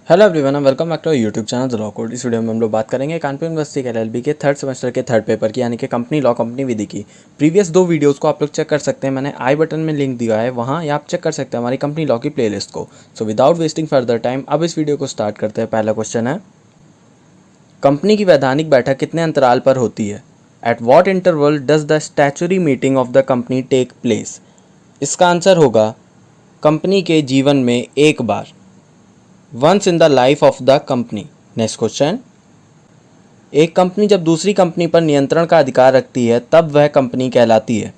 Hello everyone, welcome back to YouTube channel the law code. इस video में हम लोग बात करेंगे कानपुर यूनिवर्सिटी के एलएलबी के थर्ड सेमेस्टर के थर्ड पेपर की, यानी कि कंपनी लॉ कंपनी विधि की। प्रीवियस 2 वीडियोस को आप लोग चेक कर सकते हैं, मैंने आई बटन में लिंक दिया है, वहाँ आप चेक कर सकते हैं हमारी कंपनी लॉ की प्लेलिस्ट को। So without wasting further time अब इस वीडियो को स्टार्ट करते हैं। पहला क्वेश्चन है, कंपनी की वैधानिक बैठक कितने अंतराल पर होती है? At what interval does the statutory meeting of the company take place? इसका आंसर होगा कंपनी के जीवन में एक बार, once in the life of the company. Next question, एक कंपनी जब दूसरी कंपनी पर नियंत्रण का अधिकार रखती है तब वह कंपनी कहलाती है।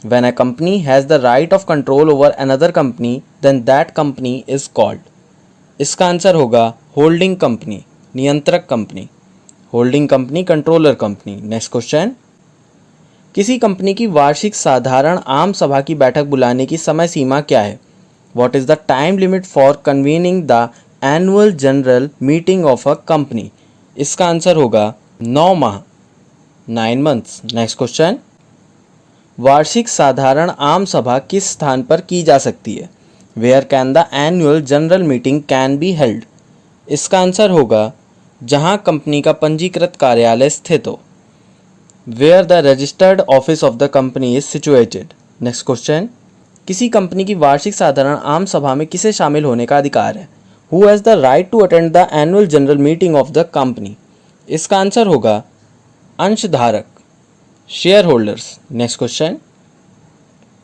When a company has the right of control over another company then that company is called. इसका आंसर होगा होल्डिंग कंपनी, नियंत्रक company. Holding company, controller company. Next question, किसी कंपनी की वार्षिक साधारण आम सभा की बैठक बुलाने की समय सीमा क्या है? What is the time limit for convening the annual general meeting of a company? इसका आंसर होगा 9 माह, 9 months। नेक्स्ट क्वेश्चन, वार्षिक साधारण आम सभा किस स्थान पर की जा सकती है? Where can the annual general meeting can be held? इसका आंसर होगा जहां कंपनी का पंजीकृत कार्यालय स्थित हो। Where the registered office of the company is situated। Next question, किसी कंपनी की वार्षिक साधारण आम सभा में किसे शामिल होने का अधिकार है? Who has the right to attend the annual general meeting of the company? इसका आंसर होगा अंशधारक, शेयर होल्डर्स। नेक्स्ट क्वेश्चन,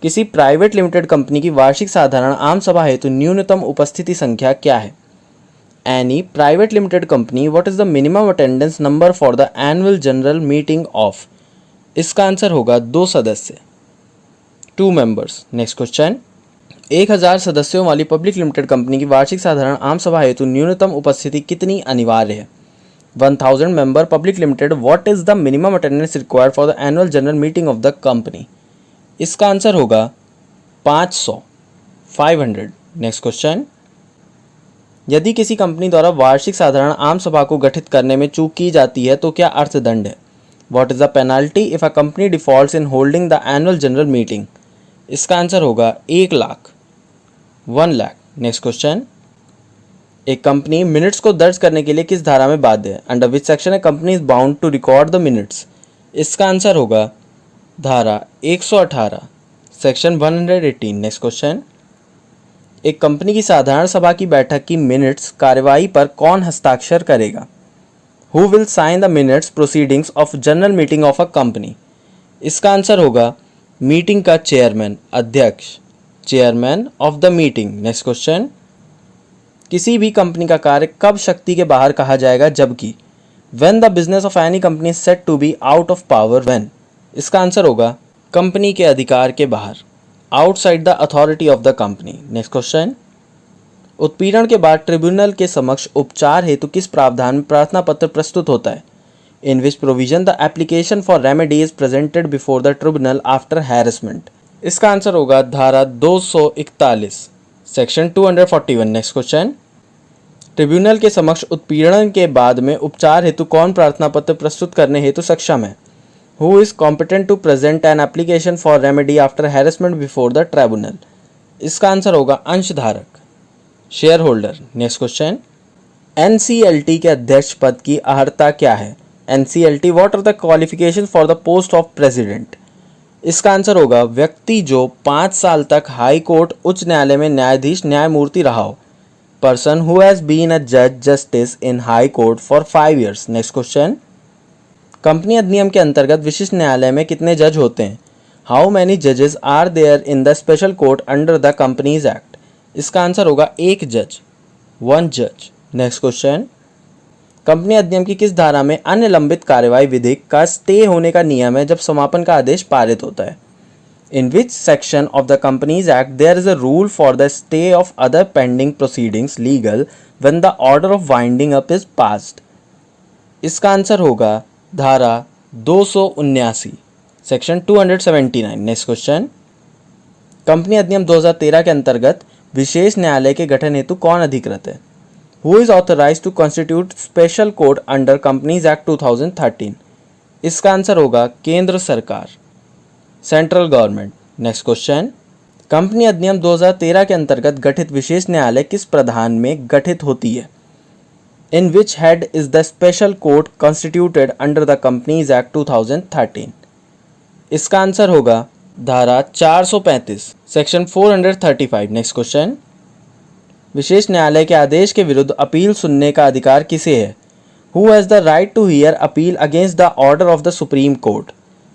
किसी प्राइवेट लिमिटेड कंपनी की वार्षिक साधारण आम सभा हेतु न्यूनतम उपस्थिति संख्या क्या है? Any private limited company, what is the minimum attendance number for the annual general meeting of? इसका आंसर होगा 2 सदस्य, 2 members। नेक्स्ट क्वेश्चन, 1000 सदस्यों वाली पब्लिक लिमिटेड कंपनी की वार्षिक साधारण आम सभा हेतु न्यूनतम उपस्थिति कितनी अनिवार्य है? 1000 member public limited, what is the minimum attendance required for the annual general meeting of the company? इसका आंसर होगा 500, 500। नेक्स्ट क्वेश्चन, यदि किसी कंपनी द्वारा वार्षिक साधारण आम सभा को गठित करने में चूक की जाती है तो क्या अर्थदंड है? What is the penalty if a company defaults in holding the annual general meeting? इसका आंसर होगा 1 लाख, 1 लाख। नेक्स्ट क्वेश्चन, एक कंपनी मिनट्स को दर्ज करने के लिए किस धारा में बाध्य है? Under which section a company is bound to record the minutes? इसका आंसर होगा धारा 118, सेक्शन 118। नेक्स्ट क्वेश्चन, एक कंपनी की साधारण सभा की बैठक की मिनट्स कार्यवाही पर कौन हस्ताक्षर करेगा? Who will sign the minutes proceedings of general meeting of a company? इसका आंसर होगा मीटिंग का चेयरमैन, अध्यक्ष, chairman of the meeting. Next question, किसी भी कंपनी का कार्य कब शक्ति के बाहर कहा जाएगा जबकि? When the business of any company is set to be out of power when? इसका आंसर होगा कंपनी के अधिकार के बाहर, outside the authority of the company. Next question, उत्पीड़न के बाद ट्रिब्यूनल के समक्ष उपचार हेतु किस प्रावधान में प्रार्थना पत्र प्रस्तुत होता है? In which provision the application for remedy is presented before the tribunal after harassment? इसका आंसर होगा धारा 241, सेक्शन 241। नेक्स्ट क्वेश्चन, ट्रिब्यूनल के समक्ष उत्पीड़न के बाद में उपचार हेतु कौन प्रार्थना पत्र प्रस्तुत करने हेतु सक्षम है? Who is competent to present an application for remedy after harassment before the tribunal? इसका आंसर होगा अंशधारक, share holder. Next question, NCLT के अध्यक्ष पद की अर्हता क्या है? NCLT, what are the qualifications for the post of president? इसका आंसर होगा व्यक्ति जो 5 साल तक हाई कोर्ट, उच्च न्यायालय में न्यायाधीश, न्यायमूर्ति रहा हो। Person who has been a जज justice in high court for 5 years। Next question, company अधिनियम के अंतर्गत विशिष्ट न्यायालय में कितने जज होते हैं? हाउ मैनी जजेस are there in the special court under the companies Act? इसका आंसर होगा 1 जज, 1 जज। नेक्स्ट क्वेश्चन, कंपनी अधिनियम की किस धारा में अन्य लंबित कार्यवाही विधिक का स्टे होने का नियम है जब समापन का आदेश पारित होता है? In which section of the companies act there is a rule for the stay of other pending proceedings legal when the order of winding up is passed? इसका आंसर होगा धारा 279, सेक्शन 279। नेक्स्ट क्वेश्चन, कंपनी अधिनियम 2013 के अंतर्गत विशेष न्यायालय के गठन हेतु कौन अधिकृत है? Who is authorized to constitute special court under Companies Act 2013? इसका आंसर होगा केंद्र सरकार, central government. Next question, company अधिनियम 2013 के अंतर्गत गठित विशेष न्यायालय किस प्रावधान में गठित होती है? In which head is the special court constituted under the companies act 2013? इसका आंसर होगा धारा 435 सेक्शन 435। नेक्स्ट क्वेश्चन, विशेष न्यायालय के आदेश के विरुद्ध अपील सुनने का अधिकार किसे है? Who has the right to hear appeal against the order of the Supreme Court?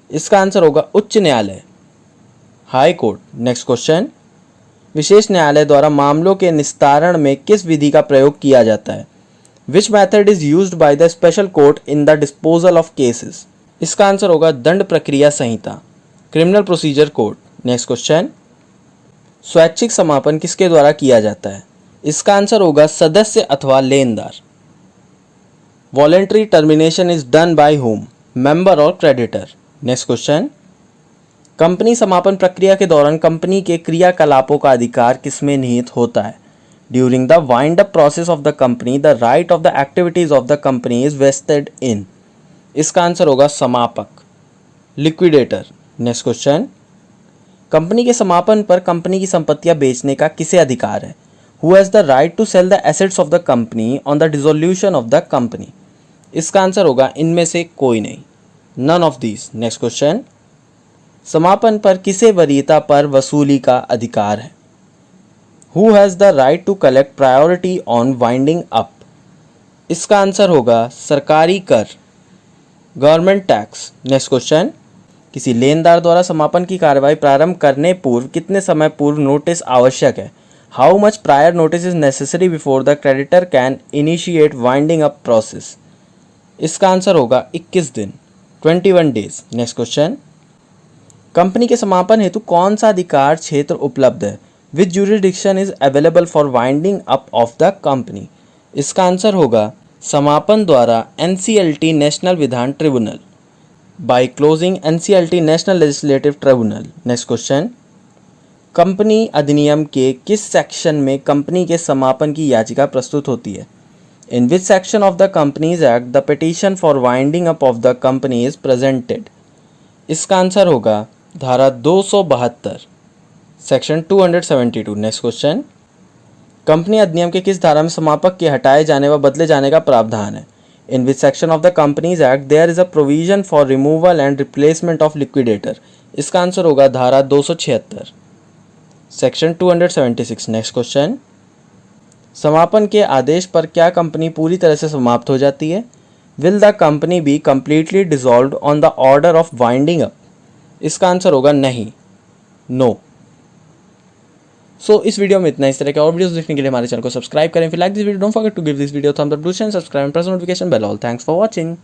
इसका आंसर होगा उच्च न्यायालय, हाई कोर्ट। नेक्स्ट क्वेश्चन, विशेष न्यायालय द्वारा मामलों के निस्तारण में किस विधि का प्रयोग किया जाता है? Which method is used by the special court in the disposal of cases? इसका आंसर होगा दंड प्रक्रिया संहिता, criminal procedure code. Next question, स्वैच्छिक समापन किसके द्वारा किया जाता है? इसका आंसर होगा सदस्य अथवा लेनदार। Voluntary termination is done by home, member और क्रेडिटर? नेक्स्ट क्वेश्चन, कंपनी समापन प्रक्रिया के दौरान कंपनी के क्रियाकलापों का अधिकार किसमें निहित होता है? During the wind up process of the company the right of the activities of the company is vested in? इसका आंसर होगा समापक, लिक्विडेटर। नेक्स्ट क्वेश्चन, कंपनी के समापन पर कंपनी की संपत्तियां बेचने का किसे अधिकार है? Who has the right to sell the assets of the company on the dissolution of the company? इसका आंसर होगा इनमें से कोई नहीं, none of these. Next question, समापन पर किसे वरीयता पर वसूली का अधिकार है? Who has the right to collect priority on winding up? इसका आंसर होगा सरकारी कर, गवर्नमेंट टैक्स। नेक्स्ट क्वेश्चन, किसी लेनदार द्वारा समापन की कार्यवाही प्रारंभ करने पूर्व कितने समय पूर्व नोटिस आवश्यक है? How much prior notice is necessary before the creditor can initiate winding up process? इसका आंसर होगा 21 दिन, 21 डेज। नेक्स्ट क्वेश्चन, कंपनी के समापन हेतु कौन सा अधिकार क्षेत्र उपलब्ध है? Which jurisdiction is available for winding up of the company? इसका आंसर होगा समापन द्वारा NCLT नेशनल विधान tribunal, by closing NCLT national legislative tribunal. Next question, company अधिनियम के किस सेक्शन में कंपनी के समापन की याचिका प्रस्तुत होती है? In which section of the companies act the petition for winding up of the company is presented? इसका आंसर होगा धारा 272 सेक्शन 272। नेक्स्ट क्वेश्चन, कंपनी अधिनियम के किस धारा में समापक के हटाए जाने व बदले जाने का प्रावधान है? In which section of the companies act there is a provision for removal and replacement of liquidator? इसका आंसर होगा धारा 276 सेक्शन 276। नेक्स्ट क्वेश्चन, समापन के आदेश पर क्या कंपनी पूरी तरह से समाप्त हो जाती है? Will the company be completely dissolved on the order of winding up? इसका आंसर होगा नहीं, नो। सो इस वीडियो में इतना। इस तरह के और वीडियोस देखने के लिए हमारे चैनल को सब्सक्राइब करें। If you like this video don't forget to give this video thumbs up, do share, subscribe and press notification bell. All thanks for watching.